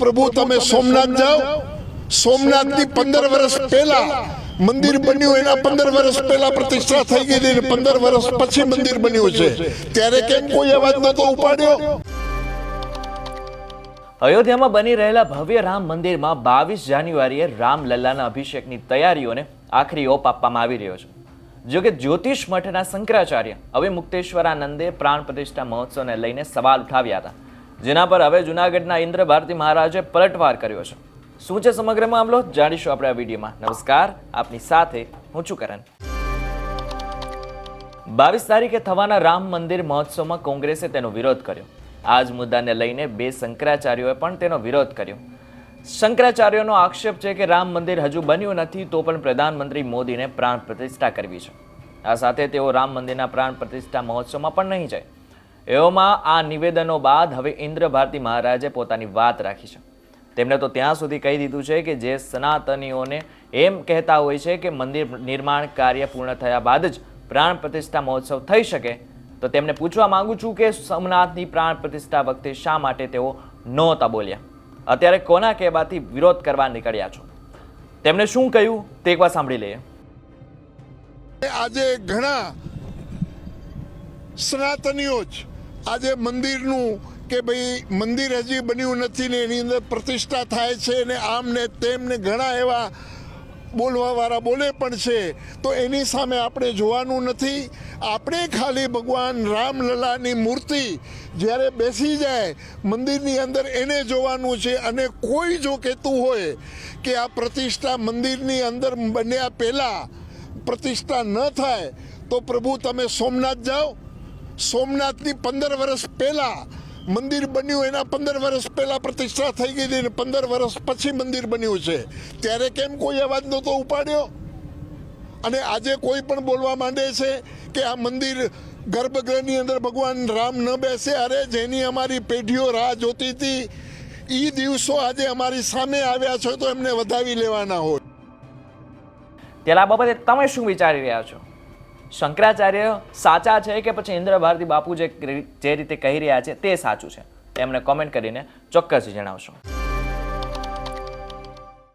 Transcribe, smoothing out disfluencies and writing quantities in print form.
પ્રભુ તમે સોમનાથ જાઓ, સોમનાથની 15 વર્ષ પહેલા મંદિર બન્યું, એના 15 વર્ષ પહેલા પ્રતિષ્ઠા થઈ ગઈ હતી, 15 વર્ષ પછી મંદિર બન્યું છે, ત્યારે કેમ કોઈ અવાજ નતો ઉપાડ્યો? અયોધ્યામાં બની રહેલા ભવ્ય રામ મંદિરમાં 22 જાન્યુઆરીએ રામલલ્લાના અભિષેકની તૈયારીઓને આખરી ઓપ આપવામાં આવી રહ્યો છે. જોકે જ્યોતિષ મઠના શંકરાચાર્ય હવે મુક્તેશ્વરાનંદે પ્રાણ પ્રતિષ્ઠા મહોત્સવને લઈને સવાલ ઉઠાવ્યા હતા, જેના પર હવે જૂનાગઢના ઇન્દ્ર ભારતી મહારાજે પલટવાર કર્યો છે. શું છે સમગ્ર મામલો જાણીશું આપણે આ વિડીયોમાં. નમસ્કાર, આપની સાથે હું છું કરણ. 22 તારીખે થવાના રામ મંદિર મહોત્સવમાં કોંગ્રેસે તેનો વિરોધ કર્યો. આ જ મુદ્દાને લઈને બે શંકરાચાર્યોએ પણ તેનો વિરોધ કર્યો. શંકરાચાર્યોનો આક્ષેપ છે કે રામ મંદિર હજુ બન્યું નથી તો પણ પ્રધાનમંત્રી મોદીને પ્રાણ પ્રતિષ્ઠા કરવી છે. આ સાથે તેઓ રામ મંદિરના પ્રાણ પ્રતિષ્ઠા મહોત્સવમાં પણ નહીં જાય. એવામાં આ નિવેદનો બાદ હવે ઇન્દ્ર ભારતી મહારાજે પોતાની વાત રાખી છે. તેમણે તો ત્યાં સુધી કહી દીધું છે કે જે સનાતનીઓને એમ કહેતા હોય છે કે મંદિર નિર્માણ કાર્ય પૂર્ણ થયા બાદ જ પ્રાણ પ્રતિષ્ઠા મહોત્સવ થઈ શકે, તો તેમને પૂછવા માંગુ છું કે સોમનાથની પ્રાણ પ્રતિષ્ઠા વખતે શા માટે તેઓ નહોતા બોલ્યા? અત્યારે કોના કહેવાથી વિરોધ કરવા નીકળ્યા છો? તેમણે શું કહ્યું તે એકવાર સાંભળી લઈએ. આજે ઘણા સનાતનીઓ જ આજે મંદિરનું કે ભાઈ મંદિર હજી બન્યું નથી ને એની અંદર પ્રતિષ્ઠા થાય છે ને આમ ને તેમ ને ઘણા એવા બોલવાવાળા બોલે પણ છે. તો એની સામે આપણે જોવાનું નથી. આપણે ખાલી ભગવાન રામલલ્લાની મૂર્તિ જ્યારે બેસી જાય મંદિરની અંદર એને જોવાનું છે. અને કોઈ જો કહેતું હોય કે આ પ્રતિષ્ઠા મંદિરની અંદર બન્યા પહેલાં પ્રતિષ્ઠા ન થાય તો પ્રભુ તમે સોમનાથ જાઓ, સોમનાથની 15 વર્ષ પહેલાં મંદિર બન્યું, એના 15 વર્ષ પહેલા પ્રતિષ્ઠા થઈ ગઈ હતી, 15 વર્ષ પછી મંદિર બન્યું છે, ત્યારે કેમ કોઈ અવાજ નતો ઉપાડ્યો? અને આજે કોઈ પણ બોલવા માંડે છે કે આ મંદિર ગર્ભગૃહની અંદર ભગવાન રામ ન બેસે. અરે જેની અમારી પેઢીઓ રાહ જોતી હતી એ દિવસો આજે અમારી સામે આવ્યા છે તો એમને વધાવી લેવાના હોય. ત્યારે આ બાબતે તમે શું વિચારી રહ્યા છો? શંકરાચાર્ય સાચા છે કે પછી ઇન્દ્ર ભારતી બાપુ જે રીતે કહી રહ્યા છે તે સાચું છે? એમને કોમેન્ટ કરીને ચોક્કસ જણાવશો.